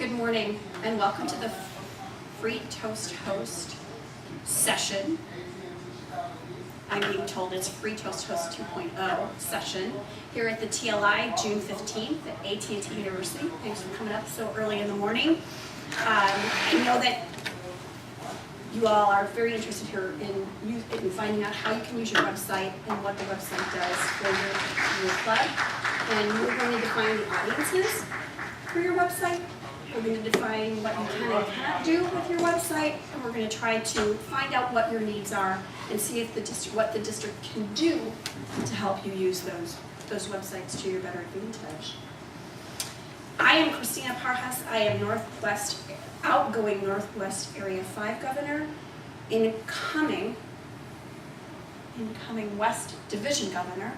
Good morning and welcome to the Freetoasthost session. I'm being told it's Freetoasthost 2.0 session here at the TLI June 15th at AT&T University. Thanks for coming up so early in the morning. I know that you all are very interested here in finding out how you can use your website and what the website does for your club. And we're going to define the audiences for your website. We're going to define what you can and cannot do with your website, and we're going to try to find out what your needs are and see if what the district can do to help you use those websites to your better advantage. I am Christina Parhas. I am outgoing Northwest Area 5 Governor, incoming West Division Governor.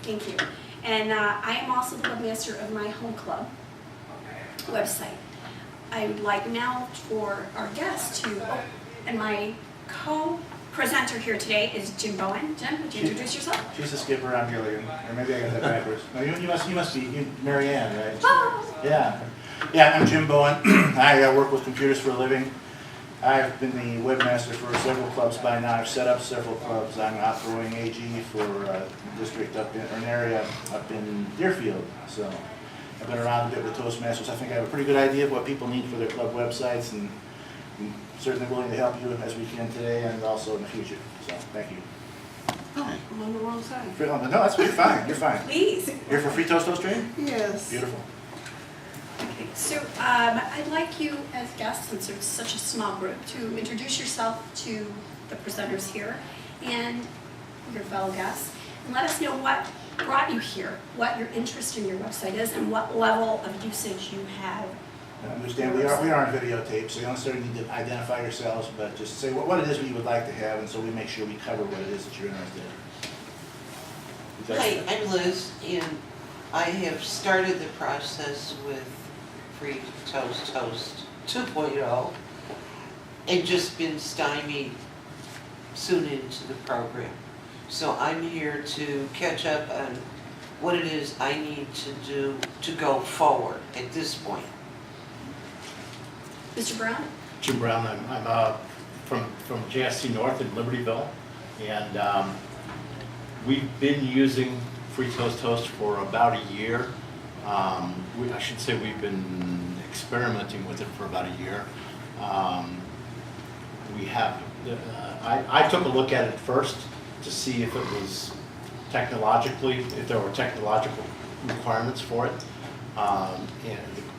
Thank you. And I am also the webmaster of my home club website. I would like now for our guest and my co-presenter here today is Jim Bowen. Jim, would you introduce yourself? She's the skipper, I'm Gillian. Or maybe I got that backwards. No, you must be Mary Ann, right? Oh. Yeah, I'm Jim Bowen. I work with computers for a living. I've been the webmaster for several clubs by now. I've set up several clubs. I'm outgoing AG for a district an area up in Deerfield. So I've been around a bit with Toastmasters. I think I have a pretty good idea of what people need for their club websites, and I'm certainly willing to help you as we can today and also in the future. So thank you. Oh, I'm on the wrong side. No, that's you're fine. You're fine. Please. You're for Freetoasthost training? Yes. Beautiful. Okay, so I'd like you as guests, since it's such a small group, to introduce yourself to the presenters here and your fellow guests, and let us know what brought you here, what your interest in your website is, and what level of usage you have. I understand we are on videotape, so you don't necessarily need to identify yourselves, but just say what it is you would like to have, and so we make sure we cover what it is that you're interested in. Hi, I'm Liz, and I have started the process with Freetoasthost 2.0 and just been stymied soon into the program. So I'm here to catch up on what it is I need to do to go forward at this point. Mr. Brown? Jim Brown. I'm from JSC North in Libertyville, and we've been using Freetoasthost for about a year. I should say we've been experimenting with it for about a year. I took a look at it first to see if it was if there were technological requirements for it, and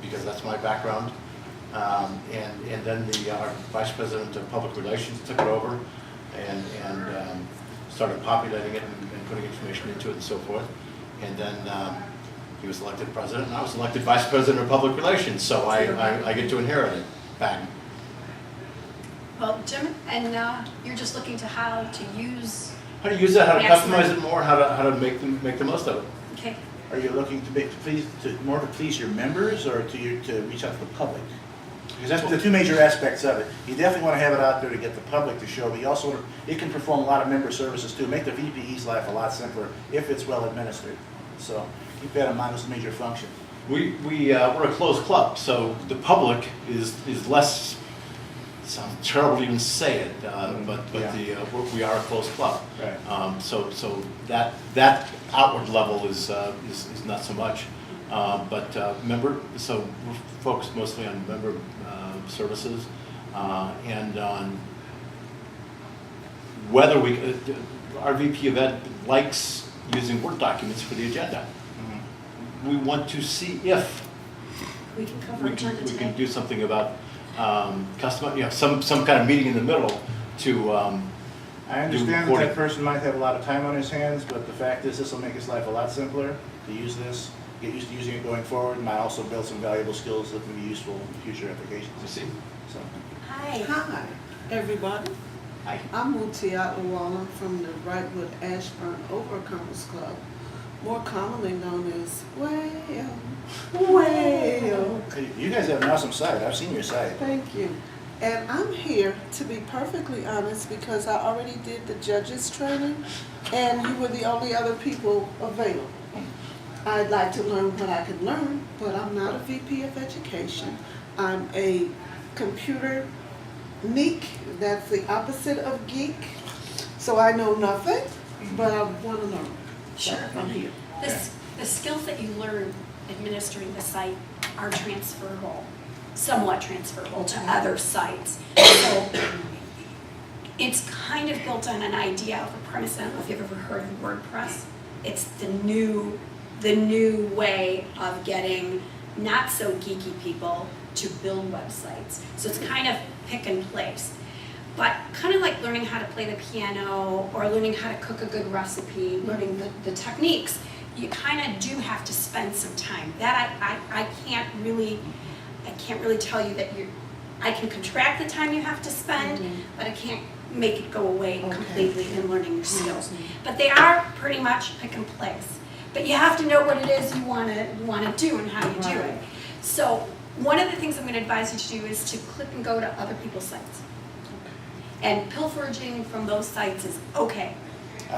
because that's my background. And then our Vice President of Public Relations took it over and started populating it and putting information into it and so forth. And then he was elected president, and I was elected Vice President of Public Relations, so I get to inherit it back. Well, Jim, and you're just looking to how to use it, how to customize it more, how to make the most of it. Okay. Are you looking more to please your members or to reach out to the public? Because that's the two major aspects of it. You definitely want to have it out there to get the public to show, but you also it can perform a lot of member services too. Make the VPE's life a lot simpler if it's well administered. So keep that in mind as a major function. We're a closed club, so the public is less. It sounds terrible to even say it, but yeah. We are a closed club. Right. So that outward level is not so much. But so we're focused mostly on member services and on whether our VP of Ed likes using Word documents for the agenda. Mm-hmm. We want to see if we can cover agenda today. We can do something about some kind of meeting in the middle to. I understand that person might have a lot of time on his hands, but the fact is this will make his life a lot simpler to use this. Get used to using it going forward, and might also build some valuable skills that can be useful in future applications. You see? So. Hi, everybody. Hi. I'm Mutiat Awala from the Wrightwood Ashburn Overcomers Club, more commonly known as Whale. You guys have an awesome site. I've seen your site. Thank you. And I'm here, to be perfectly honest, because I already did the judges training, and you were the only other people available. I'd like to learn what I can learn, but I'm not a VP of education. I'm a computer neek, that's the opposite of geek. So I know nothing, but I want to learn. So Sure. I'm here. The skills that you learn administering the site are transferable, somewhat transferable to other sites. So it's kind of built on an idea of a premise. I don't know if you've ever heard of WordPress. It's the new way of getting not so geeky people to build websites. So it's kind of pick and place. But kind of like learning how to play the piano or learning how to cook a good recipe, learning the techniques, you kind of do have to spend some time. That I can't really tell you that I can contract the time you have to spend, but I can't make it go away completely in learning your skills. But they are pretty much pick and place. But you have to know what it is you want to do and how you do it. So one of the things I'm going to advise you to do is to click and go to other people's sites. And pilfering from those sites is okay.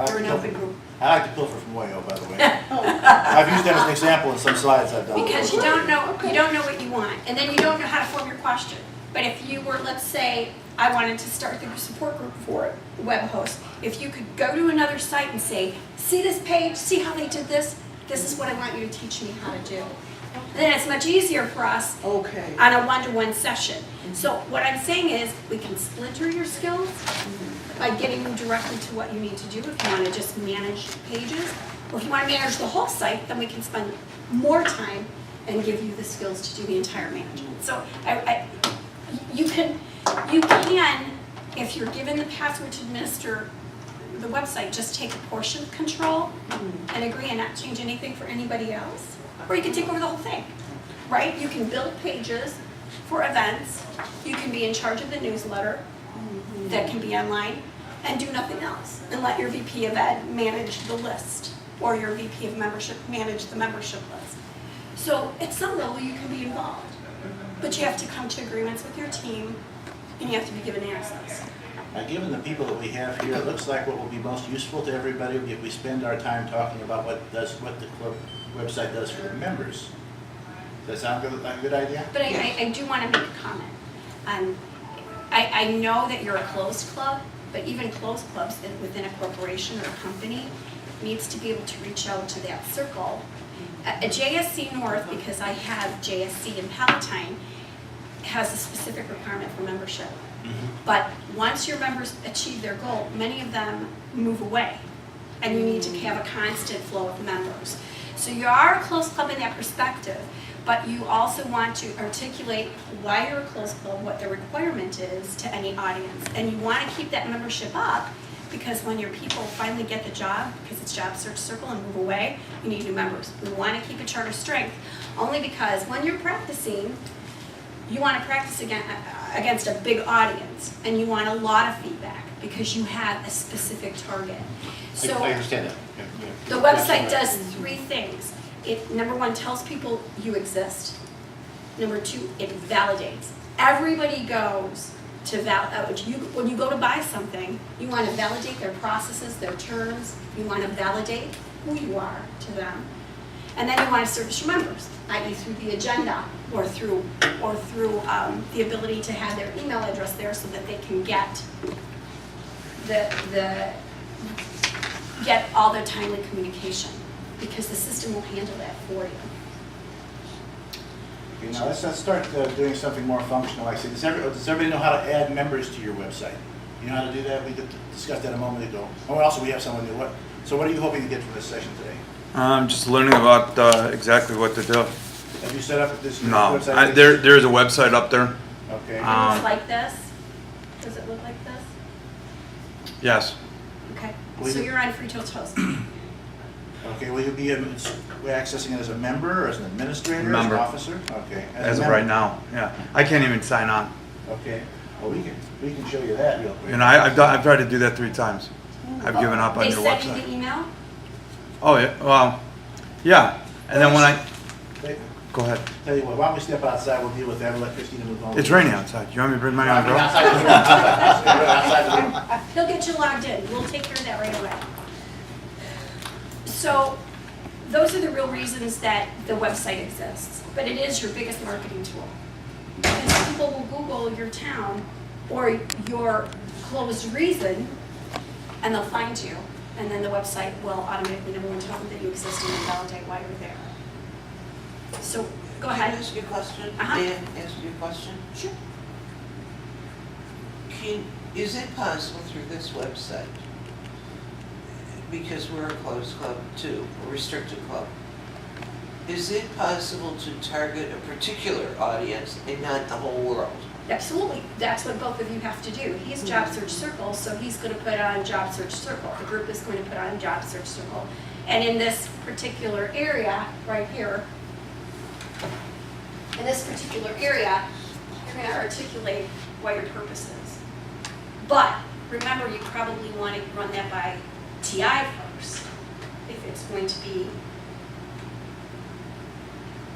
You're an open group. I like to pilfer from Wayo, by the way. I've used that as an example in some slides I've done. Because you don't know what you want, and then you don't know how to form your question. But if you were, let's say, I wanted to start the support group for web host, if you could go to another site and say, see this page, see how they did this, this is what I want you to teach me how to do. Then it's much easier for us on a one-to-one session. So what I'm saying is, we can splinter your skills by getting you directly to what you need to do. If you want to just manage pages, or if you want to manage the whole site, then we can spend more time and give you the skills to do the entire management. So you can, if you're given the password to administer the website, just take a portion of control and agree and not change anything for anybody else. Or you can take over the whole thing, right? You can build pages for events. You can be in charge of the newsletter that can be online and do nothing else. And let your VP of Ed manage the list, or your VP of membership manage the membership list. So at some level you can be involved, but you have to come to agreements with your team and you have to be given access. Now, given the people that we have here, it looks like what will be most useful to everybody if we spend our time talking about what the club website does for the members. Does that sound like a good idea? But I do want to make a comment. I know that you're a closed club, but even closed clubs within a corporation or a company needs to be able to reach out to that circle. A JSC North, because I have JSC in Palatine, has a specific requirement for membership. But once your members achieve their goal, many of them move away, and you need to have a constant flow of members. So you are a closed club in that perspective, but you also want to articulate why you're a closed club, what the requirement is to any audience. And you want to keep that membership up, because when your people finally get the job, because it's job search circle, and move away, you need new members. We want to keep a chart of strength, only because when you're practicing, you want to practice against a big audience, and you want a lot of feedback because you have a specific target. So I understand that. the website does three things. It, number one, tells people you exist. Number two, it validates. Everybody goes to when you go to buy something, you want to validate their processes, their terms. You want to validate who you are to them. And then you want to service your members, i.e. through the agenda or through the ability to have their email address there so that they can get get all their timely communication, because the system will handle that for you. Okay, now let's start doing something more functional. Like I said, does everybody know how to add members to your website? You know how to do that? We discussed that a moment ago. Oh, also we have someone new. So what are you hoping to get from this session today? Just learning about exactly what to do. Have you set up this No, website? there is a website up there. Okay. It looks like this. Does it look like this? Yes. Okay. Believe So it. you're on Freetoasthost. Okay, will you be accessing it as a member, or as an administrator, Member. as an officer? Okay. As a of right member. now, yeah. I can't even sign on. Okay. Well, we can show you that real quick. And I've tried to do that 3 times. I've given up on They your sent you website. the email? Oh yeah. Well, yeah. And then when I Hey, go ahead. tell you what, why don't we step outside, we'll deal with that, we'll let Christina move on. It's raining outside. You want me to bring my I mean, umbrella? outside the room, outside the room. He'll get you logged in. We'll take care of that right away. So those are the real reasons that the website exists. But it is your biggest marketing tool. Because people will Google your town or your closed reason, and they'll find you. And then the website will automatically, number one, tell them that you exist and then validate why you're there. So, go Can I ahead. ask you a question? Uh-huh. Dan, ask you a question? Sure. Is it possible through this website, because we're a closed club too, a restricted club, is it possible to target a particular audience and not the whole world? Absolutely. That's what both of you have to do. He's Job Search Circle, so he's going to put on Job Search Circle. The group is going to put on Job Search Circle. And in this particular area, right here, in this particular area, you're going to articulate what your purpose is. But remember, you probably want to run that by TI first, if it's going to be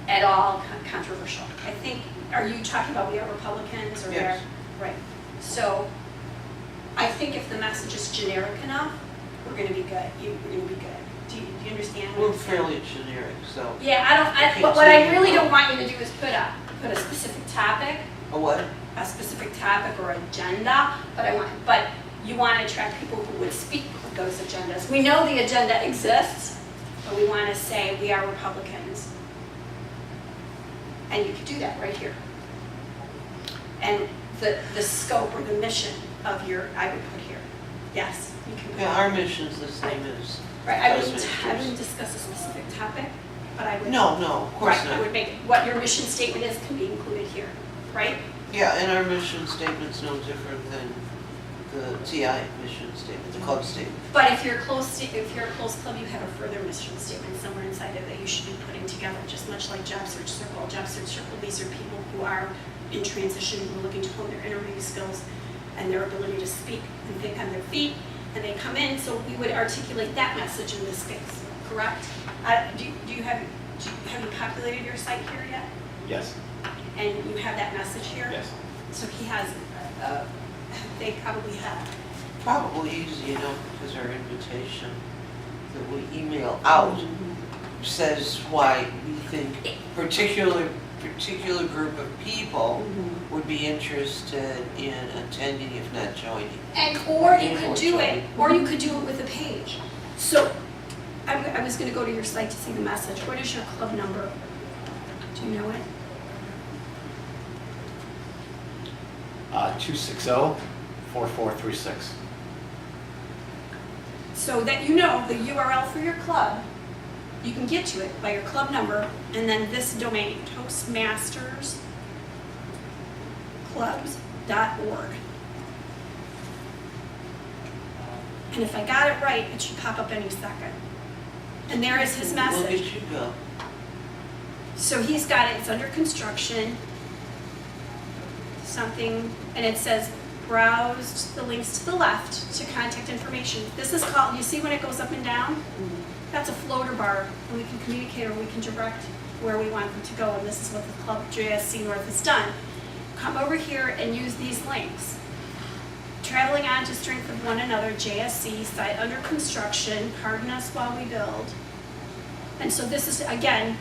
at all controversial. I think, are you talking about we are Republicans or Yes. where? Right. So I think if the message is generic enough, we're going to be good. We're going to be good. Do you understand? We're fairly generic, so. Yeah, but what I really don't want you to do is put a specific topic, A what? a specific topic or agenda, but you want to attract people who would speak with those agendas. We know the agenda exists, but we want to say we are Republicans. And you can do that right here. And the scope or the mission of your, I would put here. Yes, you can. Yeah, our mission's the same as. Right, I those wouldn't ministers. discuss a specific topic, but I would. No, of course Right, I not. would make, what your mission statement is can be included here, right? Yeah, and our mission statement's no different than the TI mission statement, the club statement. But if you're a close club, you have a further mission statement somewhere inside it that you should be putting together, just much like Job Search Circle. Job Search Circle, these are people who are in transition, who are looking to hone their interview skills and their ability to speak and think on their feet, and they come in, so we would articulate that message in this space, correct? Have you populated your site here yet? Yes, And you have that message here? yes. So he has, they probably have. Probably easy enough because our invitation that we email out says why we think particular group of people would be interested in attending if not joining. And, or you could do it with a page. So, I was gonna go to your site to see the message. What is your club number? Do you know it? 260-4436. So that you know the URL for your club, you can get to it by your club number, and then this domain, toastmastersclubs.org. And if I got it right, it should pop up any second. And there is his message. Look at you go. So he's got it, it's under construction, something, and it says browse the links to the left to contact information. This is called, you see when it goes up and down? That's a floater bar, and we can communicate or we can direct where we want them to go, and this is what the Club JSC North has done. Come over here and use these links. Traveling on to strength of one another, JSC, site under construction, pardon us while we build. And so this is, again,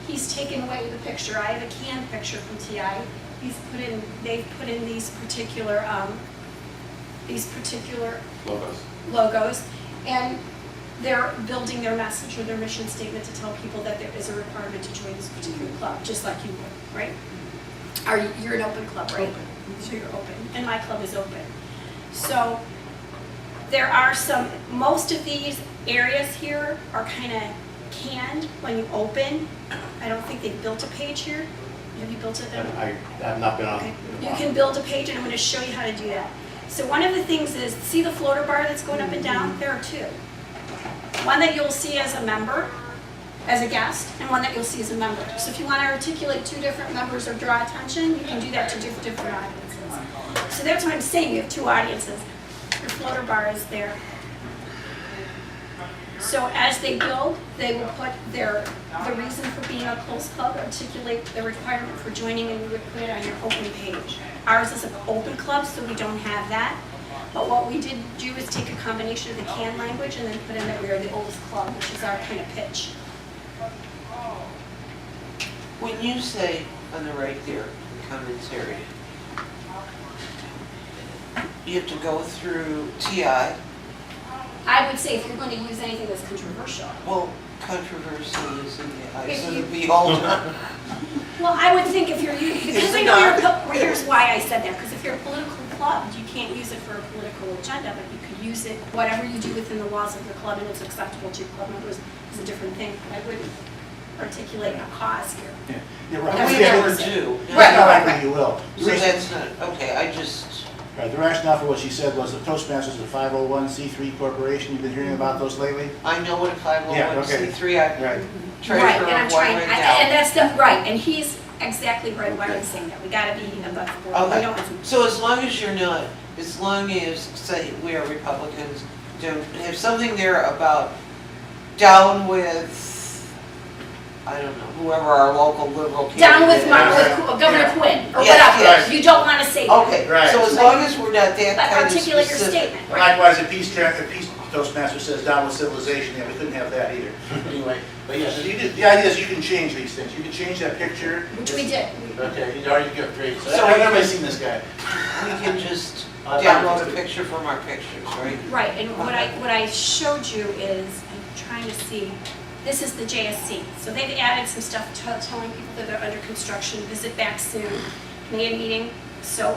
he's taken away the picture. I have a canned picture from TI. They've put in these particular logos, and they're building their message or their mission statement to tell people that there is a requirement to join this particular club, just like you would, right? You're an open club, right? Open. So you're open, and my club is open. So there are most of these areas here are kind of canned when you open. I don't think they've built a page here. Have you built it? I have not been on. Okay. You can build a page, and I'm going to show you how to do that. So one of the things is, see the floater bar that's going up and down? There are two. One that you'll see as a member, as a guest, and one that you'll see as a member. So if you want to articulate two different members or draw attention, you can do that to different audiences. So that's what I'm saying, you have two audiences. Your floater bar is there. So as they build, they will put the reason for being a closed club, articulate the requirement for joining, and you would put it on your open page. Ours is an open club, so we don't have that. But what we did do is take a combination of the canned language and then put in that we are the oldest club, which is our kind of pitch. When you say on the right there, the comments area, you have to go through TI. I would say if you're going to use anything that's controversial. Well, controversy is in the eyes If of you- the beholder. Well, I would think if you're using, because Is it I know you're, not? well, here's why I said that, because if you're a political club, you can't use it for a political agenda, but you could use it, whatever you do within the walls of your club and it's acceptable to your club members is a different thing. I wouldn't articulate a cause here. Yeah, you're right. That's We what I never would say. do. Right, Not right, likely you will. The So reason- that's not, okay, I just, Right, the rationale for what she said was the Toastmasters is a 501c3 corporation. You've been hearing about those lately? I know what a Yeah, okay. 501c3, I'm Right. treasurer Right, of and I'm one trying, right and now. that's the, right, and he's exactly right why I'm saying that. We gotta be above board. We Okay, don't, so as long as you're not, as long as, say, we are Republicans, don't have something there about down with, I don't know, whoever our local liberal candidate down with is. Governor Yeah. Quinn, or Yes, whatever. yes. You don't wanna say that. Okay, Right. so as long as we're not that But kind of articulate your specific. statement, right? Likewise, a peace Toastmaster says down with civilization, yeah, we couldn't have that either. Anyway, but yes, the idea is you can change these things. You can change that picture. Which we did. Okay, you already got great. So So- everybody's seen this guy. We can just Uh, download a picture from our pictures, right? Right, and what I showed you is, I'm trying to see, this is the JSC. So they've added some stuff telling people that they're under construction, visit back soon, May meeting. So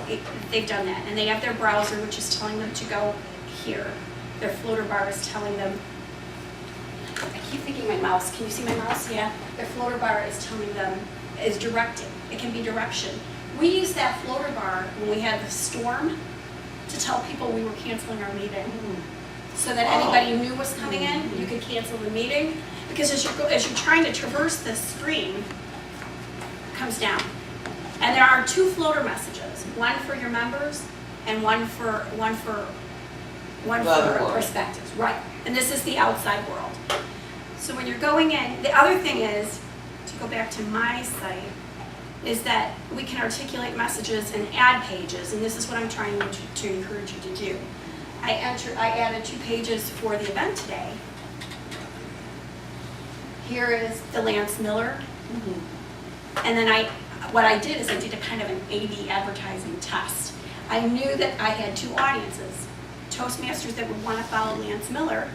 they've done that. And they have their browser, which is telling them to go here. Their floater bar is telling them, I keep thinking my mouse, can you see my mouse? Yeah. Their floater bar is telling them, is directing. It can be direction. We used that floater bar when we had the storm to tell people we were canceling our meeting. So that anybody who knew was coming in, you could cancel the meeting. Because as you're trying to traverse this screen, it comes down. And there are two floater messages, one for your members and one for Other world. perspectives, right? And this is the outside world. So when you're going in, the other thing is, to go back to my site, is that we can articulate messages and add pages, and this is what I'm trying to encourage you to do. I added 2 pages for the event today. Here is the Lance Miller. And then what I did is I did a kind of an A/B advertising test. I knew that I had 2 audiences, Toastmasters that would want to follow Lance Miller,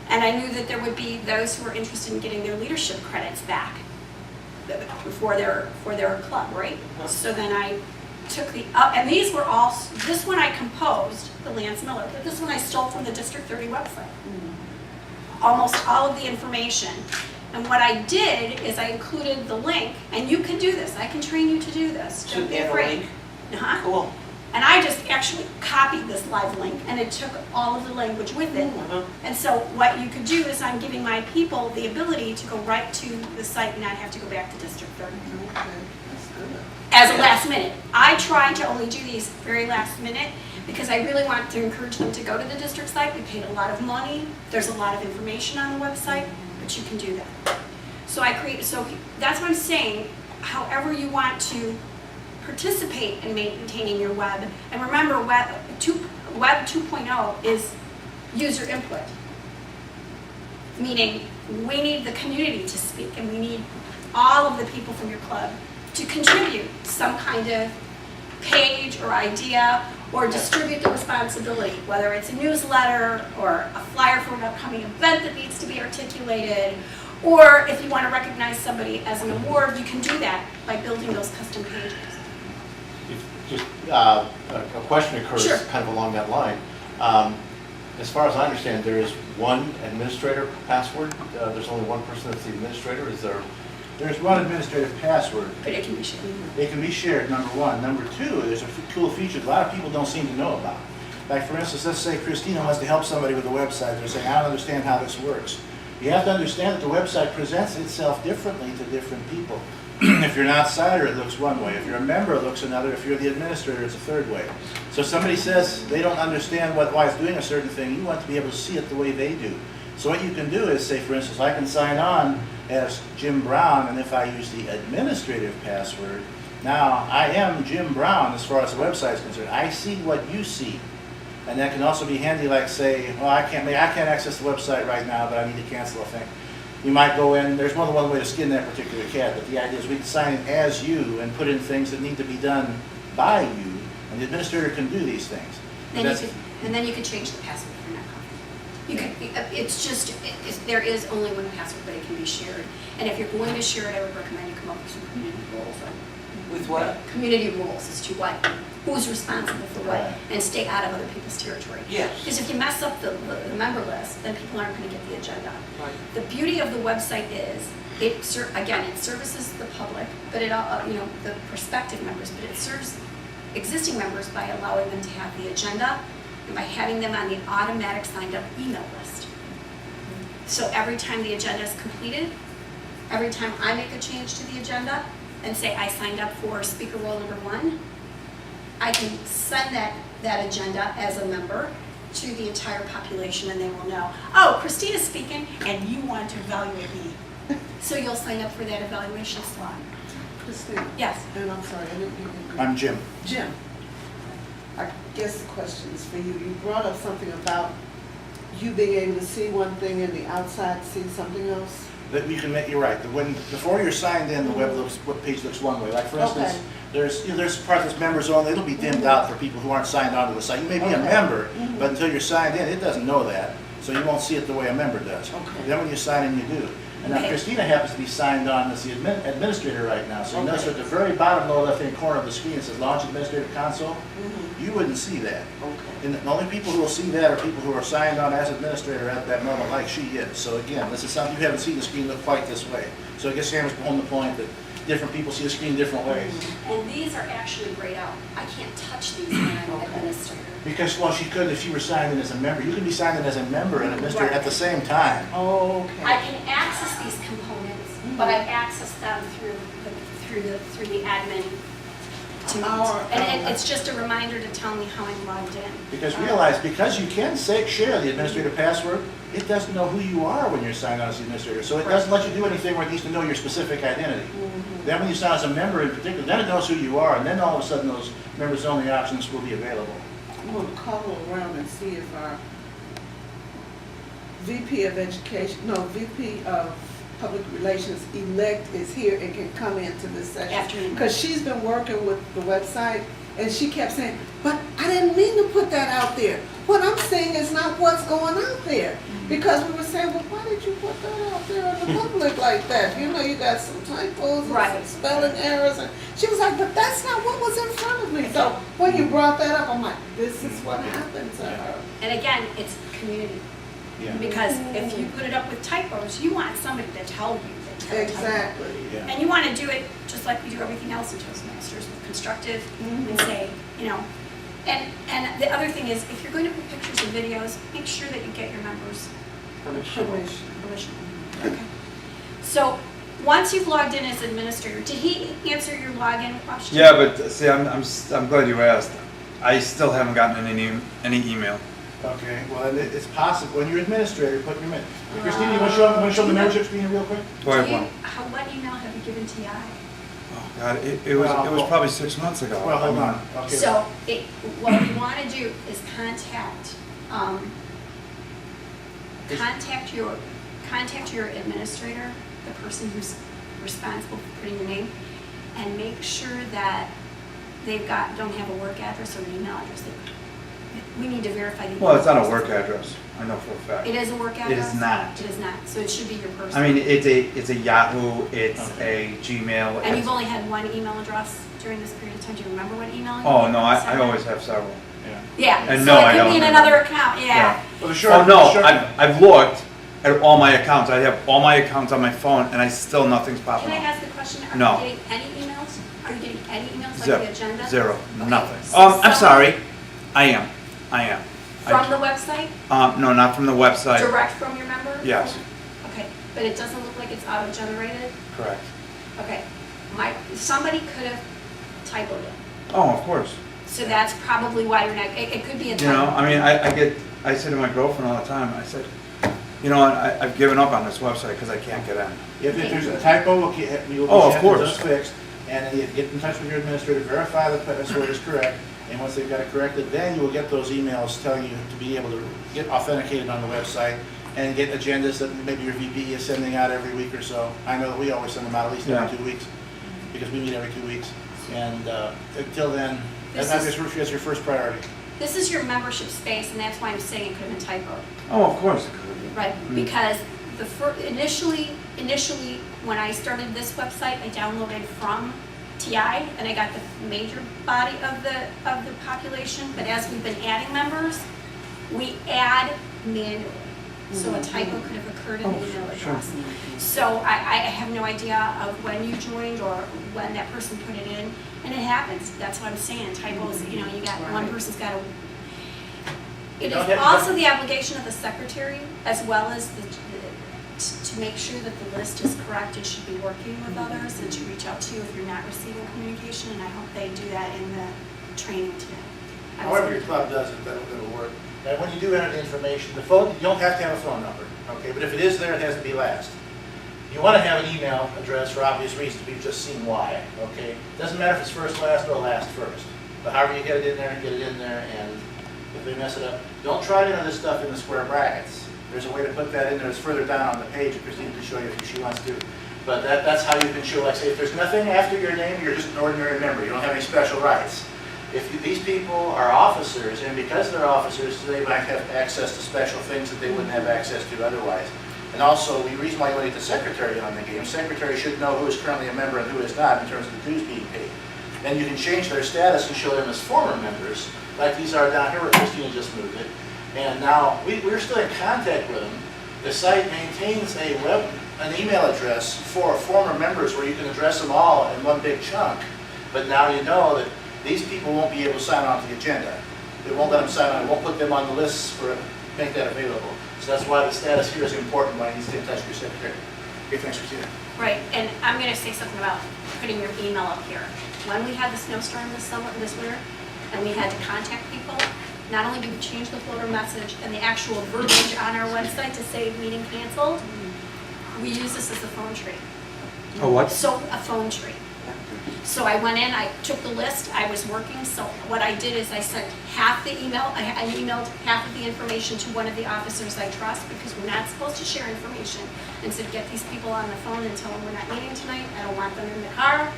and I knew that there would be those who were interested in getting their leadership credits back for their club, right? So then I took and these were all, this one I composed, the Lance Miller, but this one I stole from the District 30 website. Almost all of the information. And what I did is I included the link, and you can do this, I can train you to do this. To Don't be add a afraid. link? Uh-huh. Cool. And I just actually copied this live link, and it took all of the language with it. Uh-huh. And so what you could do is I'm giving my people the ability to go right to the site and not have to go back to District 30 Okay, that's good. as a last minute. I try to only do these very last minute because I really want to encourage them to go to the district site. We paid a lot of money. There's a lot of information on the website, but you can do that. So that's what I'm saying. However you want to participate in maintaining your web. And remember, Web 2.0 is user input. Meaning, we need the community to speak, and we need all of the people from your club to contribute some kind of page or idea, or distribute the responsibility, whether it's a newsletter or a flyer for an upcoming event that needs to be articulated, or if you want to recognize somebody as an award, you can do that by building those custom pages. Just a question occurs Sure. kind of along that line. As far as I understand, there is one administrator password. There's only one person that's the administrator. Is there? There's one administrative password. But it can be shared. It can be shared, number one. Number two, there's a cool feature that a lot of people don't seem to know about. Like, for instance, let's say Christina wants to help somebody with a website. They're saying, I don't understand how this works. You have to understand that the website presents itself differently to different people. If you're an outsider, it looks one way. If you're a member, it looks another. If you're the administrator, it's a third way. So if somebody says they don't understand why it's doing a certain thing, you want to be able to see it the way they do. So what you can do is, say, for instance, I can sign on as Jim Brown, and if I use the administrative password, now I am Jim Brown as far as the website is concerned. I see what you see. And that can also be handy, like say, well, I can't access the website right now, but I need to cancel a thing. You might go in, there's more than one way to skin that particular cat, but the idea is we can sign in as you and put in things that need to be done by you, and the administrator can do these things. And then you could change the password if you're not comfortable. You could, it's just, there is only one password, but it can be shared. And if you're going to share it, I would recommend you come up with some community rules. With what? Community rules as to what, who's responsible for what, Right. and stay out of other people's territory. Yes. Because if you mess up the member list, then people aren't going to get the agenda. Right. The beauty of the website is, it services the public, but it, the prospective members, but it serves existing members by allowing them to have the agenda and by having them on the automatic signed up email list. So every time the agenda is completed, every time I make a change to the agenda and say I signed up for speaker role number 1, I can send that agenda as a member to the entire population and they will know, oh, Christina's speaking and you want to evaluate me. So you'll sign up for that evaluation slot. Christine, Yes. and I'm sorry, I didn't hear you. I'm Jim. Jim, I guess the question is for you. You brought up something about you being able to see one thing and the outside see something else. That you can make, you're right, before you're signed in, the web page looks one way. Like for instance, Okay. there's part that's members only, it'll be dimmed out for people who aren't signed on to the site. You may be a Okay. member, but until you're signed in, it doesn't know that, so you won't see it the way a member does. Okay. Then when you sign in, you do. And now Okay. Christina happens to be signed on as the administrator right now, so you notice Okay. at the very bottom lower left-hand corner of the screen, it says Launch Administrative Console. Mm-hmm. You wouldn't see that. Okay. And the only people who will see that are people who are signed on as administrator at that moment, like she is. So again, this is something you haven't seen the screen look quite this way. So I guess Sam's on the point that different people see the screen different ways. And these are actually grayed out. I can't touch these when I'm administrator. Because, well, she could if she were signed in as a member. You can be signed in as a member and administrator at the same time. Oh, okay. I can access these components, but I access them through the admin to meet. And it's just a reminder to tell me how I'm logged in. Because realize, because you can share the administrator password, it doesn't know who you are when you're signed on as the administrator. So it doesn't let you do anything where it needs to know your specific identity. Then when you sign as a member in particular, then it knows who you are, and then all of a sudden those members only options will be available. I'm gonna call around and see if our VP of Education, no, VP of Public Relations elect is here and can come into this session. Afternoon. Because she's been working with the website and she kept saying, but I didn't mean to put that out there. What I'm saying is not what's going out there. Because we were saying, well, why did you put that out there in the public like that? You know, you got some typos and Right. some spelling errors. And she was like, but that's not what was in front of me. So when you brought that up, I'm like, this is what happened to her. And again, it's community. Yeah. Because if you put it up with typos, you want somebody to tell you that you have a typo. Exactly. Yeah. And you want to do it just like we do everything else in Toastmasters, with constructive, and say, and the other thing is, if you're going to put pictures and videos, make sure that you get your members' Permission. permission. Okay. So, once you've logged in as administrator, did he answer your login question? Yeah, but see, I'm glad you asked. I still haven't gotten any email. Okay, well, then it's possible, when you're administrator, put your, Christina, you want to show the membership screen real quick? Do I have one? What email have you given TI? Oh God, it was probably 6 months ago. Well, hold I mean, on, okay. So, what you want to do is contact your administrator, the person who's responsible for putting your name, and make sure that don't have a work address or an email address. We need to verify the. Well, it's not a work address. I know for a fact. It is a work It address? is not. It is not, so it should be your personal. I mean, it's a Yahoo, it's a Gmail. And you've it's- only had one email address during this period of time, do you remember what email? you Oh, had? no, I Several? always have several. Yeah. Yeah, And so no, I it could don't be in remember. another account, yeah. Well, Oh, no, I've looked at all my accounts. I have all my accounts on my phone and nothing's popping Can I up. ask the question, are No. you getting any emails? Are you getting any emails Zero. like the agenda? Zero, Okay, nothing. so I'm some- sorry, I am. From the website? No, not from the website. Direct from your member? Yes. Okay, but it doesn't look like it's auto-generated? Correct. Okay, somebody could have typoed it, Oh, of course. so that's probably why you're not, it could be a You typo. know, I mean, I say to my girlfriend all the time, I said, you know, I've given up on this website because I can't get in. If there's a typo, you'll Oh, of have course. those fixed, and then you get in touch with your administrator, verify the password is correct, and once they've got it corrected, then you will get those emails telling you to be able to get authenticated on the website, and get agendas that maybe your VP is sending out every week or so. I know that we always send them out at least every Yeah. 2 weeks, because we meet every 2 weeks. And until then, This that's is- your first priority. This is your membership space, and that's why I'm saying it could have been typoed. Oh, of course it could. Right, because initially, when I started this website, I downloaded from TI, and I got the major body of the population, but as we've been adding members, we add manually. So a typo could have occurred in the email sure. address. So I have no idea of when you joined or when that person put it in, and it happens. That's what I'm saying, typos, you know, you got, one person's got a. It Don't is have- also the obligation of the secretary, as well as to make sure that the list is correct. It should be working with others and to reach out to you if you're not receiving communication, and I hope they do that in the training today. I was- However your club does it, that'll work. And when you do enter the information, the phone, you don't have to have a phone number, okay? But if it is there, it has to be last. You want to have an email address for obvious reasons, we've just seen why, okay? Doesn't matter if it's first last or last first. But however you get it in there, get it in there, and if they mess it up, don't try to enter this stuff in the square brackets. There's a way to put that in there, it's further down on the page, if Christine can show you if she wants to. But that's how you can show, like say, if there's nothing after your name, you're just an ordinary member, you don't have any special rights. These people are officers, and because they're officers, they might have access to special things that they wouldn't have access to otherwise. And also, the reason why you want to get the secretary on the game, secretary should know who is currently a member and who is not in terms of the dues being paid. And you can change their status and show them as former members, like these are down here where Christina just moved it. And now, we're still in contact with them. The site maintains an email address for former members where you can address them all in one big chunk. But now you know that these people won't be able to sign on to the agenda. It won't let them sign on, it won't put them on the lists for, make that available. So that's why the status here is important, why you need to stay in touch with your secretary. Okay, thanks, Christina. Right, and I'm gonna say something about putting your email up here. When we had the snowstorm this winter, and we had to contact people, not only did we change the floater message and the actual verbiage on our website to say meeting canceled, we use this as a phone tree. Oh, what? So, a phone tree. So I went in, I took the list, I was working, so what I did is I sent half the email, I emailed half of the information to one of the officers I trust, because we're not supposed to share information, and said, get these people on the phone and tell them we're not meeting tonight, I don't want them in the car,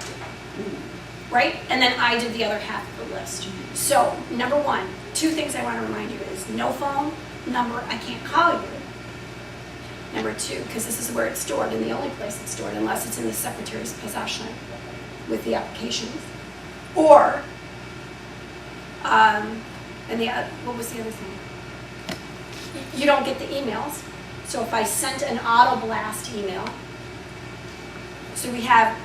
right? And then I did the other half of the list. So, number one, two things I want to remind you is no phone number, I can't call you. Number two, because this is where it's stored, and the only place it's stored, unless it's in the secretary's possession with the applications. Or, what was the other thing? You don't get the emails. So if I sent an auto blast email, so I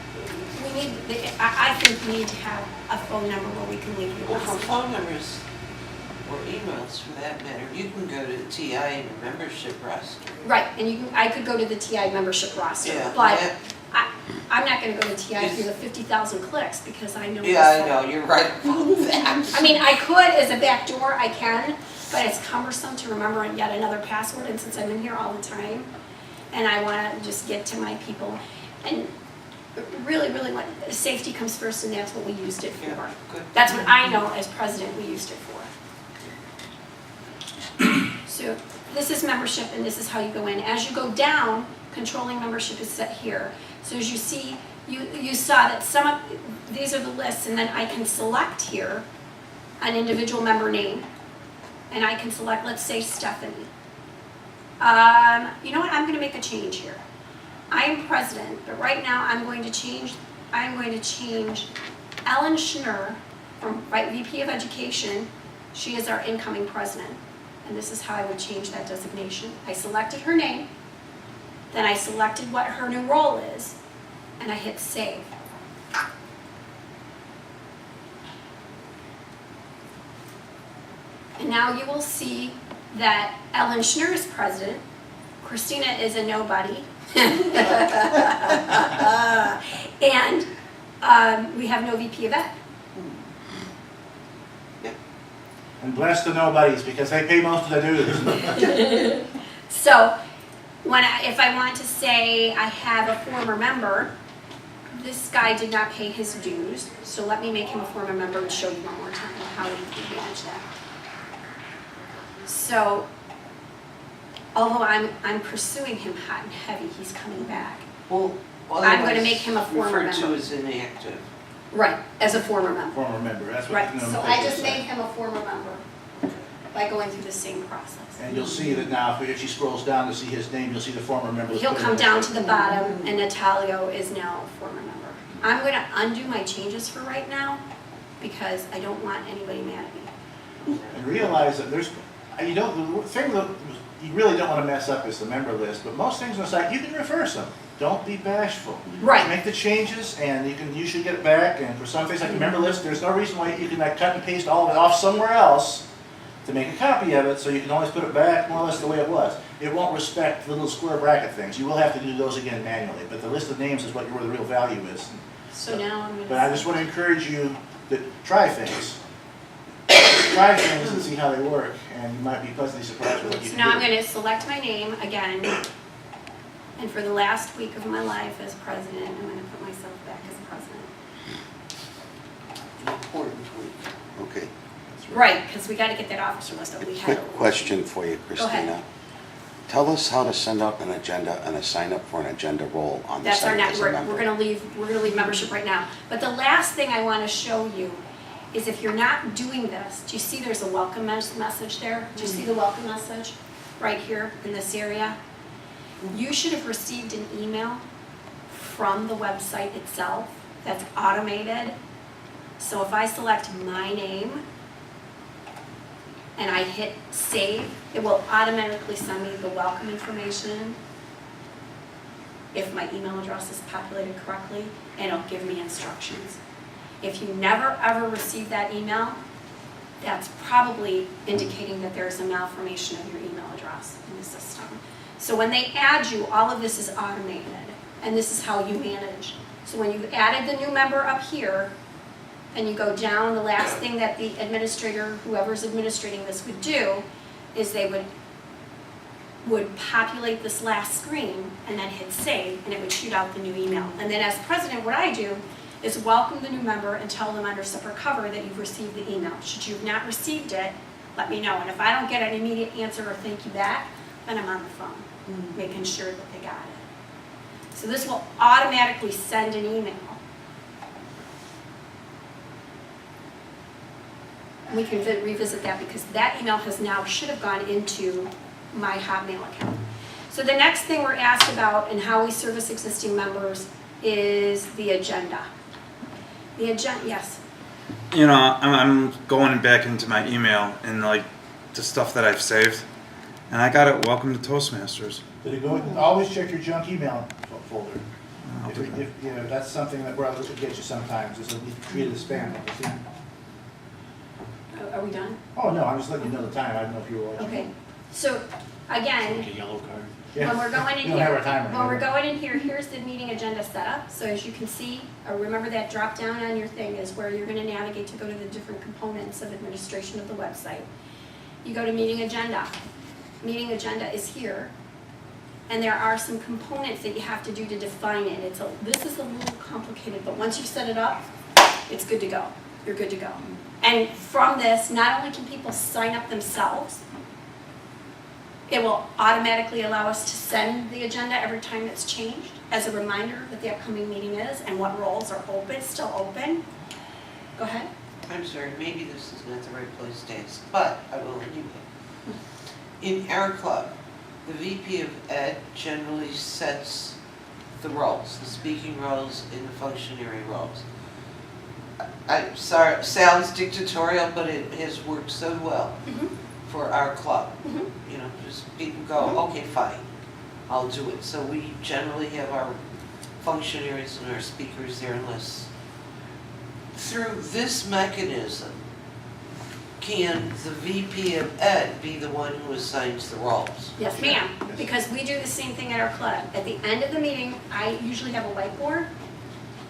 think we need to have a phone number where we can leave you a Well, for message. phone numbers or emails for that matter, you can go to the TI and the membership roster. Right, and I could go to the TI membership roster, Yeah, but that- I'm not gonna go to TI through the 50,000 clicks because I know. Yeah, I this- know, you're right about that. I mean, I could as a back door, I can, but it's cumbersome to remember yet another password, and since I'm in here all the time, and I wanna just get to my people, and really, safety comes first, and that's what we used it for. Yeah, good. That's what I know as president we used it for. So this is membership, and this is how you go in. As you go down, controlling membership is set here. So as you see, you saw that some of, these are the lists, and then I can select here an individual member name, and I can select, let's say Stephanie. You know what, I'm gonna make a change here. I am president, but right now I'm going to change Ellen Schnur from VP of Education. She is our incoming president, and this is how I would change that designation. I selected her name, then I selected what her new role is, and I hit save. And now you will see that Ellen Schnur is president, Christina is a nobody, and we have no VP of Ed. And bless the nobodies, because they pay most of the dues. So, if I want to say I have a former member, this guy did not pay his dues, so let me make him a former member and show you one more time how we can manage that. So, although I'm pursuing him hot and heavy, he's coming back. Well, I'm gonna make him a former referred to member. as inactive. Right, as a former member. Former member, that's what. Right, you know, so the I paper just said. made him a former member by going through the same process. And you'll see that now, if she scrolls down to see his name, you'll see the former member. He'll come down to the bottom, and Natalio is now a former member. I'm gonna undo my changes for right now, because I don't want anybody mad at me. And realize that there's, the thing that you really don't want to mess up is the member list, but most things on the site, you can reverse them. Don't be bashful. Right. Make the changes, and you should get it back, and for some things like the member list, there's no reason why you can like cut and paste all of it off somewhere else to make a copy of it, so you can always put it back more or less the way it was. It won't respect the little square bracket things. You will have to do those again manually, but the list of names is where the real value is. So now I'm gonna. But I just want to encourage you to try things. Try things and see how they work, and you might be pleasantly surprised with what you So can now do. I'm gonna select my name again, and for the last week of my life as president, I'm gonna put myself back as president. An important week. Okay. Right, because we gotta get that officer list that we had. Quick question for you, Go ahead. Christina. Tell us how to send out an agenda and a sign up for an agenda role on the That's our site next, as a we're member. gonna leave membership right now. But the last thing I wanna show you is if you're not doing this, do you see there's a welcome message there? Do you see the welcome message right here in this area? You should have received an email from the website itself that's automated. So if I select my name and I hit save, it will automatically send me the welcome information if my email address is populated correctly, and it'll give me instructions. If you never ever receive that email, that's probably indicating that there's a malformation of your email address in the system. So when they add you, all of this is automated, and this is how you manage. So when you've added the new member up here, and you go down, the last thing that the administrator, whoever's administrating this would do, is they would populate this last screen and then hit save, and it would shoot out the new email. And then as president, what I do is welcome the new member and tell them under separate cover that you've received the email. Should you have not received it, let me know. And if I don't get an immediate answer or thank you back, then I'm on the phone, making sure that they got it. So this will automatically send an email. We can revisit that because that email should have gone into my Hotmail account. So the next thing we're asked about and how we service existing members is the agenda. The agenda, yes. You know, I'm going back into my email and like the stuff that I've saved, and I got it. Welcome to Toastmasters. Did it go, always check your junk email folder. I'll do that. If, you know, that's something that brothers will get you sometimes, is it'll be treated as spam. Are we done? Oh, no, I'm just letting you know the time, I don't know if you were watching. Okay. So again, Like a yellow card. Yeah. when we're going in You don't have here, our timer. when we're going in here, here's the meeting agenda setup. So as you can see, remember that drop down on your thing is where you're going to navigate to go to the different components of administration of the website. You go to meeting agenda. Meeting agenda is here. And there are some components that you have to do to define it. This is a little complicated, but once you set it up, it's good to go. You're good to go. And from this, not only can people sign up themselves, it will automatically allow us to send the agenda every time it's changed as a reminder that the upcoming meeting is and what roles are open, still open. Go ahead. I'm sorry, maybe this is not the right place to ask, but I will anyway. In our club, the VP of Ed generally sets the roles, the speaking roles and the functionary roles. I'm sorry, sounds dictatorial, but it has worked so well for our club. Mhm. You know, just people go, okay, fine, I'll do it. So we generally have our functionaries and our speakers there unless, through this mechanism, can the VP of Ed be the one who assigns the roles? Yes, ma'am, because we do the same thing at our club. At the end of the meeting, I usually have a whiteboard.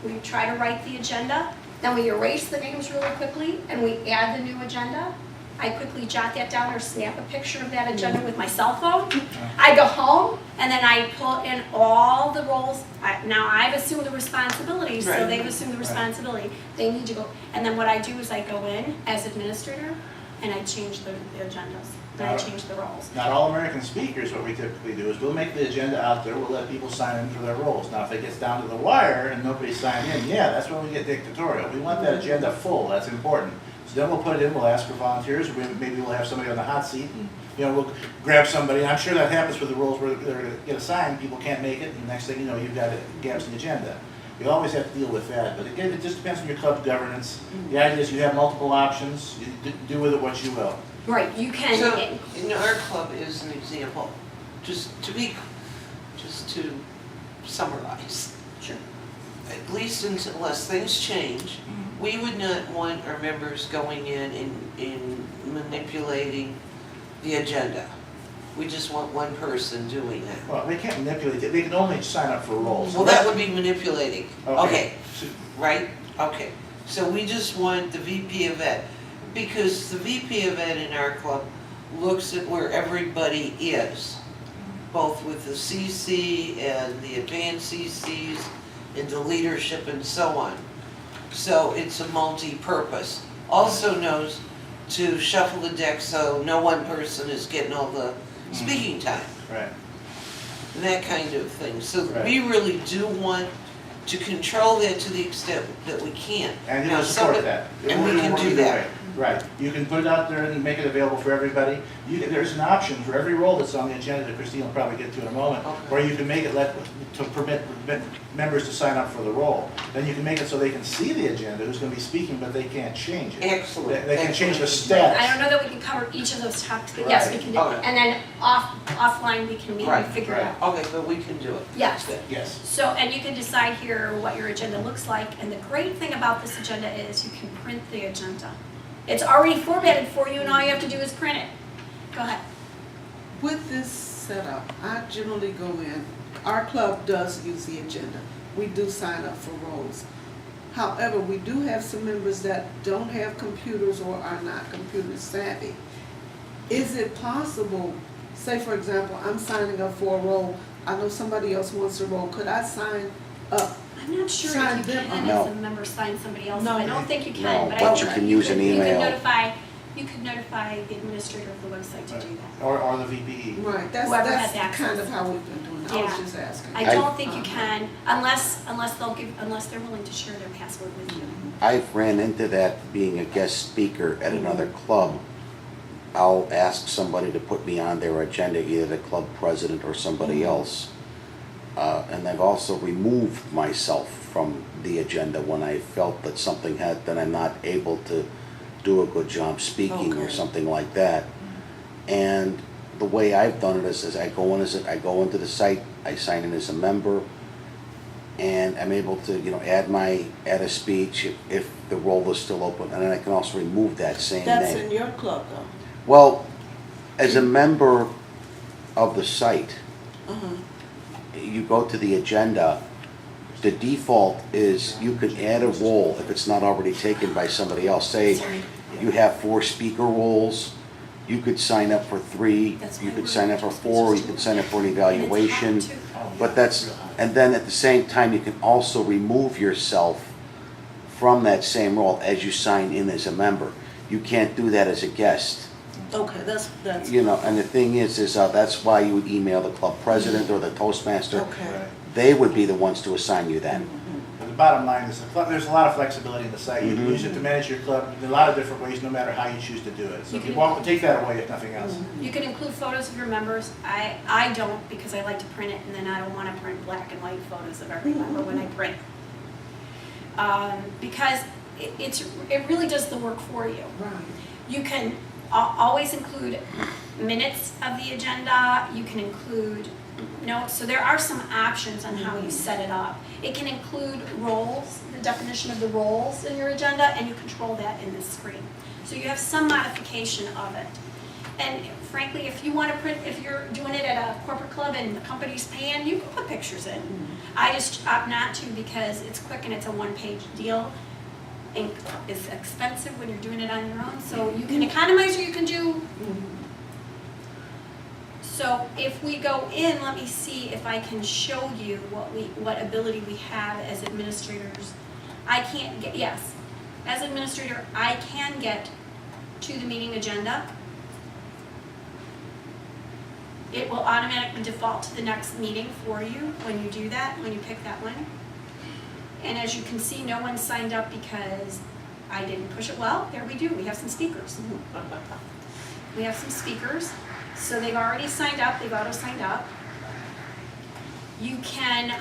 We try to write the agenda, then we erase the names really quickly, and we add the new agenda. I quickly jot that down or snap a picture of that agenda with my cell phone. I go home, and then I pull in all the roles. Now, I've assumed the responsibility, so Right. they've assumed the responsibility. They need to go, and then what I do is I go in as administrator, and I change the agendas, and I change the roles. Not all American speakers, what we typically do is we'll make the agenda out there, we'll let people sign in for their roles. Now, if it gets down to the wire and nobody's signed in, yeah, that's when we get dictatorial. We want that agenda full, that's important. So then we'll put it in, we'll ask for volunteers, maybe we'll have somebody on the hot seat, and, we'll grab somebody. I'm sure that happens with the roles where they're gonna get assigned, people can't make it, and the next thing you know, you've got gaps in the agenda. You always have to deal with that, but again, it just depends on your club governance. The idea is you have multiple options, you do with it what you will. Right, you can. So, in our club is an example, just to summarize. Sure. At least unless things change, we would not want our members going in and manipulating the agenda. We just want one person doing that. Well, they can't manipulate it, they can only sign up for roles. Well, that would be manipulating. Okay, So- right? Okay. So we just want the VP of Ed, because the VP of Ed in our club looks at where everybody is, both with the CC and the advanced CCs and the leadership and so on. So it's a multi-purpose. Also knows to shuffle the deck so no one person is getting all the speaking time. Right. That kind of thing. So Right. we really do want to control that to the extent that we can. And Now, you'll support somebody- that. And we can do that. Right, you can put it out there and make it available for everybody. There's an option for every role that's on the agenda that Christine will probably get to in a moment, Okay. where you can make it to permit members to sign up for the role. Then you can make it so they can see the agenda, who's gonna be speaking, but they can't change it. Excellent. They can change the Excellent. status. I don't know that we can cover each of those topics, but yes, we Right. can do it. Okay. And then offline, we can meet Right, and figure it right. out. Okay, but we can do it. Yes. That's good. Yes. So, and you can decide here what your agenda looks like, and the great thing about this agenda is you can print the agenda. It's already formatted for you, and all you have to do is print it. Go ahead. With this setup, I generally go in, our club does use the agenda. We do sign up for roles. However, we do have some members that don't have computers or are not computer savvy. Is it possible, say for example, I'm signing up for a role, I know somebody else wants a role, could I sign up? I'm not sure Sign if you them can, up. as a member, sign somebody else. No. I don't think you can, No, but but I you think can use an email. You could notify the administrator of the website to do that. Or the VPE. Right, Whoever has that's access. kind of how we've been doing it, I was Yeah. just asking. I don't think you can, unless they're willing to share their password with you. I've ran into that being a guest speaker at another club. I'll ask somebody to put me on their agenda, either the club president or somebody else. And I've also removed myself from the agenda when I felt that that I'm not able to do a good job speaking or Okay. something like that. And the way I've done it is I go into the site, I sign in as a member, and I'm able to, add a speech if the role is still open, and then I can also remove that same name. That's in your club though. Well, as a member of the site, you go to the agenda, the default is you can add a role if it's not already taken by somebody else. Say you have 4 speaker roles, you could sign up for 3, you could sign up for 4, you could sign up for an evaluation. But and then at the same time, you can also remove yourself from that same role as you sign in as a member. You can't do that as a guest. Okay, that's. And the thing is that's why you would email the club president or the Toastmaster. Okay. Right. They would be the ones to assign you then. But the bottom line is, there's a lot of flexibility in the site. You can Mhm. use it to manage your club in a lot of different ways, no matter how you choose to do it. So You if you can- want, take that away if nothing else. You can include photos of your members. I don't, because I like to print it, and then I don't want to print black and white photos of every member when I print. Because it really does the work for you. Right. You can always include minutes of the agenda, you can include notes, so there are some options on how you set it up. It can include roles, the definition of the roles in your agenda, and you control that in this screen. So you have some modification of it. And frankly, if you want to print, if you're doing it at a corporate club and the company's paying, you can put pictures in. I just opt not to because it's quick and it's a one-page deal. Ink is expensive when you're doing it on your own, so you can economize or you can do. So if we go in, let me see if I can show you what ability we have as administrators. I can't get, yes, as administrator, I can get to the meeting agenda. It will automatically default to the next meeting for you when you do that, when you pick that one. And as you can see, no one signed up because I didn't push it well. There we do, we have some speakers. We have some speakers. So they've already signed up, they've auto-signed up. You can,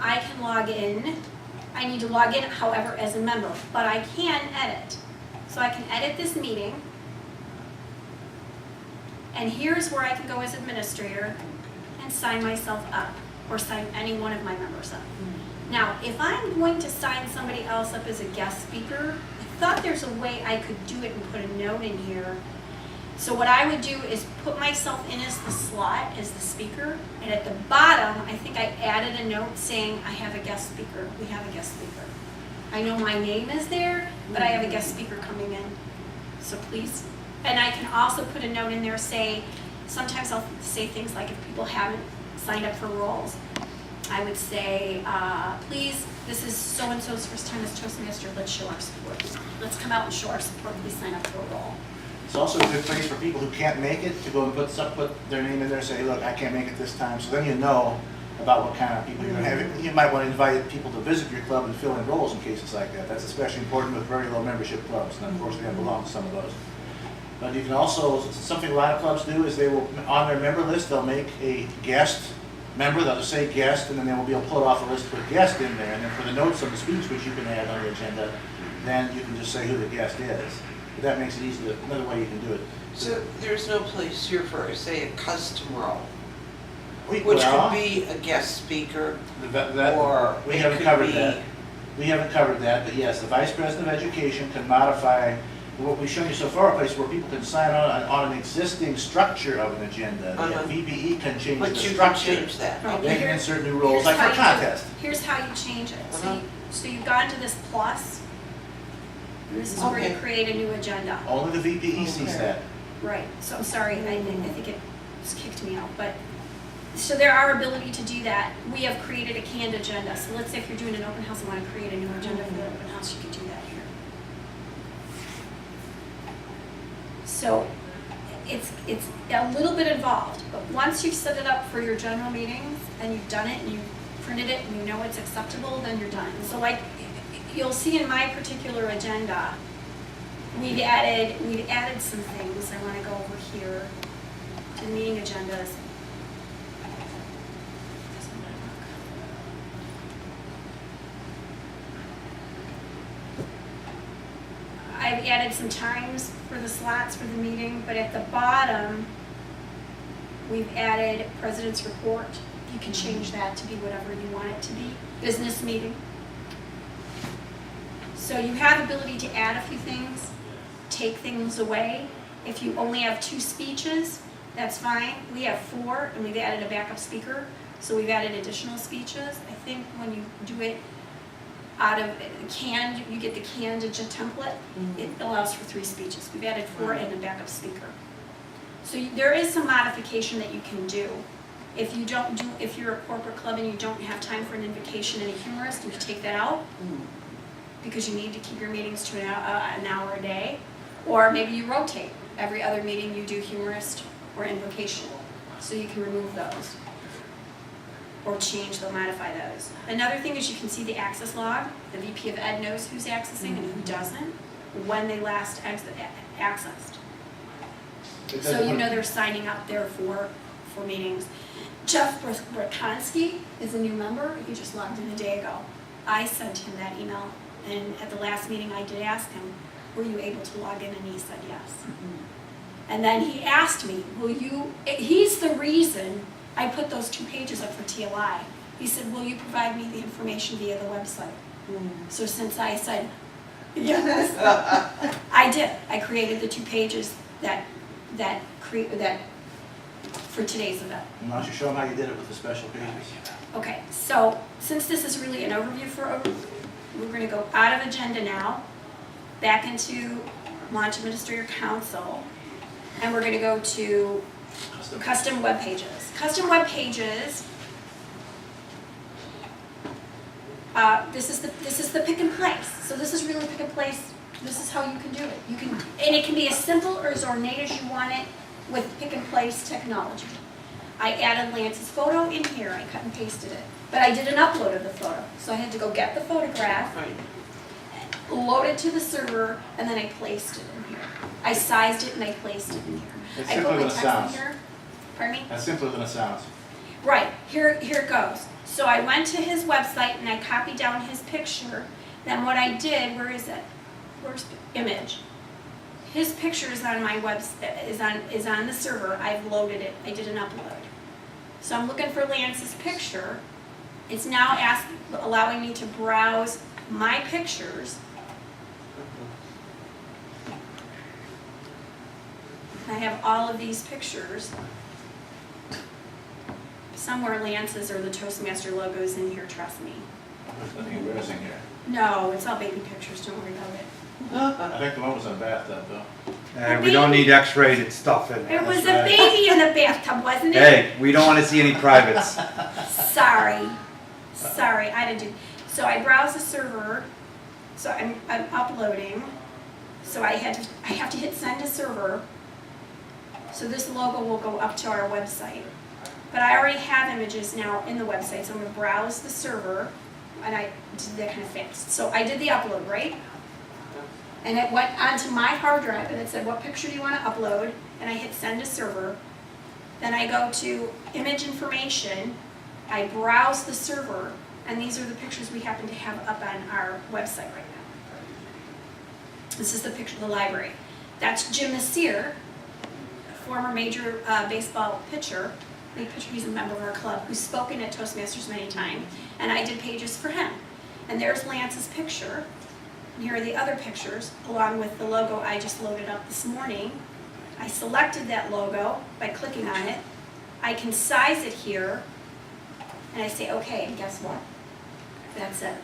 I can log in. I need to log in, however, as a member, but I can edit. So I can edit this meeting. And here's where I can go as administrator and sign myself up, or sign any one of my members up. Now, if I'm going to sign somebody else up as a guest speaker, I thought there's a way I could do it and put a note in here. So what I would do is put myself in as the slot, as the speaker, and at the bottom, I think I added a note saying, I have a guest speaker, we have a guest speaker. I know my name is there, but I have a guest speaker coming in, so please. And I can also put a note in there, sometimes I'll say things like if people haven't signed up for roles, I would say, please, this is so-and-so's first time as Toastmaster, let's show our support. Let's come out and show our support, please sign up for a role. It's also a good place for people who can't make it to go and put their name in there and say, look, I can't make it this time. So then you know about what kind of people you're going to have. You might want to invite people to visit your club and fill in roles in cases like that. That's especially important with very low membership clubs, and unfortunately I belong to some of those. But you can also, something a lot of clubs do is they will, on their member list, they'll make a guest member, they'll just say guest, and then they will be able to pull off a list, put guest in there, and then for the notes of the speech, which you can add on the agenda, then you can just say who the guest is. But that makes it easy, another way you can do it. So there's no place here for, say, a custom role, which Well, could be a guest speaker, that- or we it haven't could covered be. that. We haven't covered that, but yes, the Vice President of Education can modify, what we've shown you so far, a place where people can sign on an existing structure of an agenda. The Uh-huh. VPE can change the But you can structure. change that. Right. They can insert new roles, Here's like for how a you do- contest. Here's how you change it. Uh-huh. So you've gone to this plus. This is where you Okay. create a new agenda. Only the VPE sees Okay. that. Right, so I'm sorry, I think it just kicked me out, but, so there are ability to do that. We have created a canned agenda, so let's say if you're doing an open house and want to create a new agenda for the open house, you can do that here. So, it's a little bit involved, but once you've set it up for your general meetings, and you've done it, and you've printed it, and you know it's acceptable, then you're done. So like, you'll see in my particular agenda, we've added some things. I want to go over here to the meeting agendas. I've added some times for the slots for the meeting, but at the bottom, we've added president's report. You can change that to be whatever you want it to be. Business meeting. So you have ability to add a few things, take things away. If you only have 2 speeches, that's fine. We have 4, and we've added a backup speaker, so we've added additional speeches. I think when you do it out of canned, you get the canned template, it allows for 3 speeches. We've added 4 and a backup speaker. So there is some modification that you can do. If you're a corporate club and you don't have time for an invocation and a humorist, you can take that out, because you need to keep your meetings to an hour a day. Or maybe you rotate. Every other meeting you do humorist or invocation. So you can remove those. Or change, they'll modify those. Another thing is you can see the access log. The VP of Ed knows who's accessing and who doesn't, when they last accessed. So you know they're signing up there for meetings. Jeff Brakonski is a new member. He just logged in a day ago. I sent him that email, and at the last meeting I did ask him, were you able to log in? And he said yes. And then he asked me, he's the reason I put those 2 pages up for TLI. He said, will you provide me the information via the website? So since I said yes, I did. I created the 2 pages that for today's event. Why don't you show them how you did it with the special pages? Okay, so since this is really an overview we're going to go out of agenda now, back into Launch Administrator Council, and we're going to go to custom web pages. Custom web pages. This is the pick and place. So this is really pick and place This is how you can do it. You can, and it can be as simple or as ornate as you want it with pick and place technology. I added Lance's photo in here, I cut and pasted it. But I did an upload of the photo, so I had to go get the photograph, Right. load it to the server, and then I placed it in here. I sized it and I placed it in here. It's I put simpler my than it text in sounds. here. Pardon me? That's simpler than it sounds. Right, here it goes. So I went to his website and I copied down his picture. Then what I did, where is it? Where's image? His picture is on my is on the server. I've loaded it. I did an upload. So I'm looking for Lance's picture. It's now allowing me to browse my pictures. I have all of these pictures. Somewhere Lance's or the Toastmaster logo is in here, trust me. There's nothing embarrassing here. No, it's all baby pictures, don't worry about it. I think the one was in a bathtub, though. Hey, we don't need X-rated stuff in there. It was a right. baby in the bathtub, wasn't it? Hey, we don't want to see any privates. Sorry, I didn't do. So I browse the server, so I'm uploading. So I have to hit send to server. So this logo will go up to our website. But I already have images now in the website, so I'm gonna browse the server, and I did that kind of fast. So I did the upload, right? And it went onto my hard drive, and it said, what picture do you want to upload? And I hit send to server. Then I go to image information, I browse the server, and these are the pictures we happen to have up on our website right now. This is the picture of the library. That's Jim Nasir, a former major baseball pitcher. He's a member of our club who's spoken at Toastmasters many times, and I did pages for him. And there's Lance's picture. Here are the other pictures, along with the logo I just loaded up this morning. I selected that logo by clicking on it. I can size it here, and I say, okay, and guess what? That's it.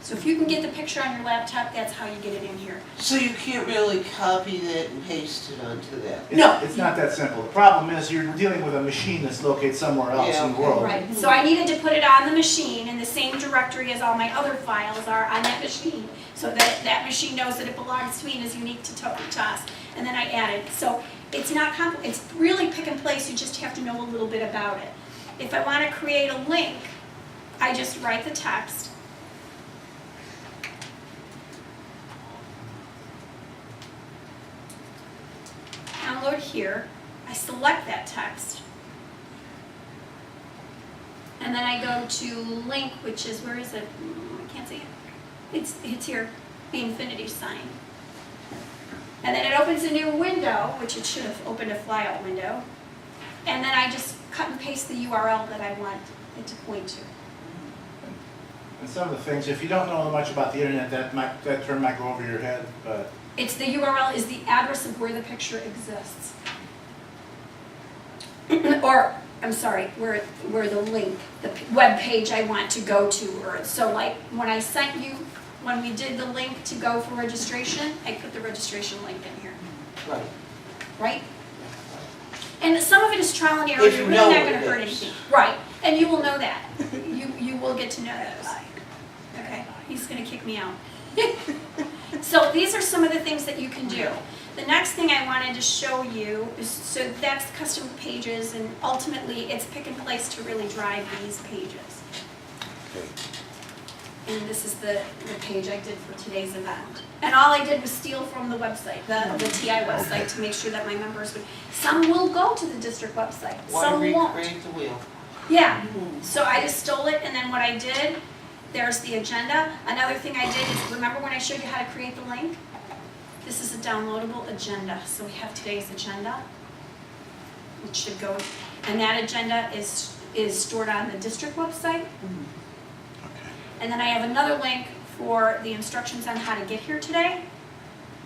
So if you can get the picture on your laptop, that's how you get it in here. So you can't really copy that and paste it onto that? No. It's not that simple. The problem is you're dealing with a machine that's located somewhere else Yeah, in the okay. world. Right, so I needed to put it on the machine in the same directory as all my other files are on that machine, so that that machine knows that it belongs to me and is unique to us. And then I added, so it's not it's really pick and place, you just have to know a little bit about it. If I want to create a link, I just write the text. Download here, I select that text. And then I go to link, which is, where is it? I can't see it. It's here, the infinity sign. And then it opens a new window, which it should have opened a flyout window. And then I just cut and paste the URL that I want it to point to. And some of the things, if you don't know much about the internet, that term might go over your head, but It's the URL is the address of where the picture exists. Or, I'm sorry, where the link, the web page I want to go to, or so like when I sent you, when we did the link to go for registration, I put the registration link in here, Right. right? And some of it is trial and error, If you're you really know not what gonna it hurt is. anything. Right, and you will know that. You will get to know those. Okay, he's gonna kick me out. So these are some of the things that you can do. The next thing I wanted to show you is, so that's custom pages, and ultimately it's pick and place to really drive these pages. Okay. And this is the page I did for today's event. And all I did was steal from the website, the TI website, to make sure that my members would, some will go to the district website, Why some won't. recreate the wheel? Yeah, so I just stole it, and then what I did, there's the agenda. Another thing I did is, remember when I showed you how to create the link? This is a downloadable agenda, so we have today's agenda. It should go, and that agenda is stored on the district website. And then I have another link for the instructions on how to get here today,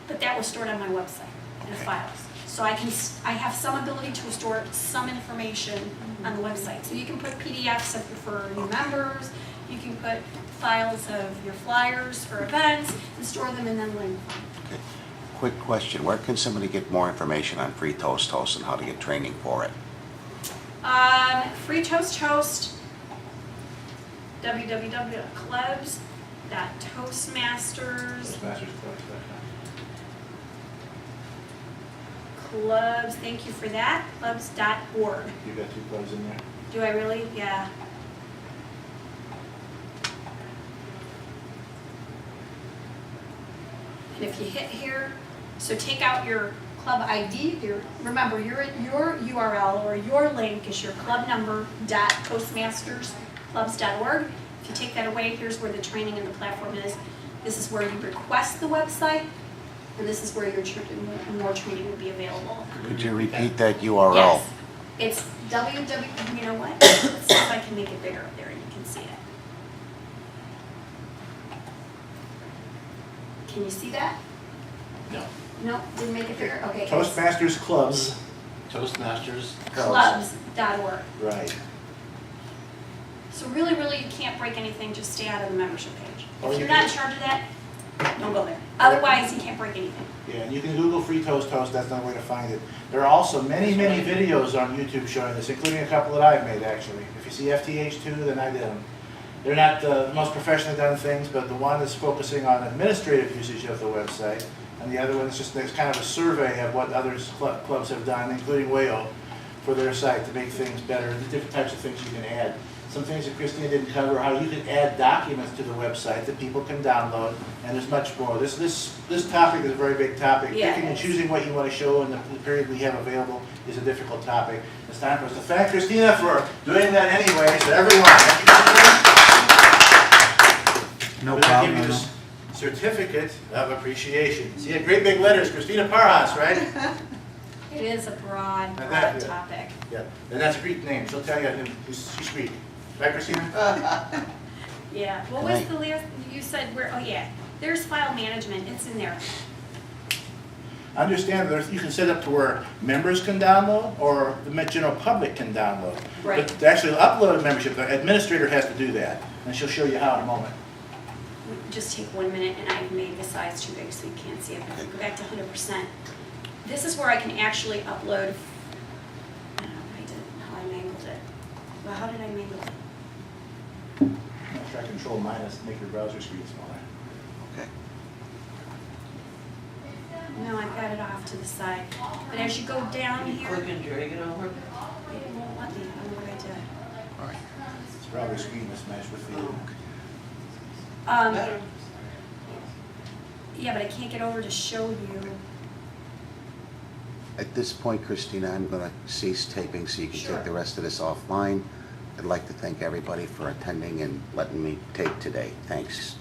but that was stored on my website in the files. So I have some ability to store some information on the website. So you can put PDFs for new members, you can put files of your flyers for events, and store them and then link them. Okay. Quick question, where can somebody get more information on Freetoasthost and how to get training for it? Freetoasthost, www.clubs, Toastmasters Toastmasters.com. clubs, thank you for that, clubs.org. You got 2 clubs in there? Do I really? Yeah. And if you hit here, so take out your club ID, remember your URL or your link is your club number .toastmastersclubs.org. If you take that away, here's where the training and the platform is. This is where you request the website, and this is where your more training will be available. Could you repeat that URL? Yes, it's www, you know what? Let's see if I can make it bigger up there and you can see it. Can you see that? No. No, didn't make it bigger, okay. Toastmasters Clubs. Toastmasters. Clubs.org. Right. So really, you can't break anything, just stay out of the membership page. Or If you you're not in can- charge of that, don't go there. Otherwise, you can't break anything. Yeah, and you can Google Freetoasthost, that's another way to find it. There are also many videos on YouTube showing this, including a couple that I've made, actually. If you see FTH2, then I did them. They're not the most professionally done things, but the one is focusing on administrative usage of the website, and the other one is just there's kind of a survey of what other clubs have done, including WAO, for their site to make things better, the different types of things you can add. Some things that Christina didn't cover, how you can add documents to the website that people can download, and there's much more. This topic is a very big topic. Yeah, Picking and choosing what you want to show in the period we have available is a difficult topic. It's time for us to thank Christina for doing that anyway, so everyone, thank you. No We're gonna problem. give you no, this certificate of appreciation. See, great big letters, Christina Parhas, right? It is a broad Like that, yeah. topic. Yeah, and that's a Greek name. She'll tell you she's Greek. Right, Christina? Yeah, what was the last, you said where, oh yeah, there's file management, it's in there. Understand that you can set up to where members can download or the general public can download. Right. But to actually upload a membership, the administrator has to do that, and she'll show you how in a moment. Just take 1 minute, and I've made the size too big so you can't see it. But if you go back to 100%, this is where I can actually upload. I don't know what I did, how I mangled it. Well, how did I mangle it? Try Control minus to make your browser screen smaller. Okay. No, I've got it off to the side. But as you go down You here, click and drag it over? it won't let me. I don't know what I did. All right. It's probably screen mismatched with the. Better. Yeah, but I can't get over to show you. At this point, Christina, I'm going to cease taping so you can Sure. take the rest of this offline. I'd like to thank everybody for attending and letting me tape today. Thanks.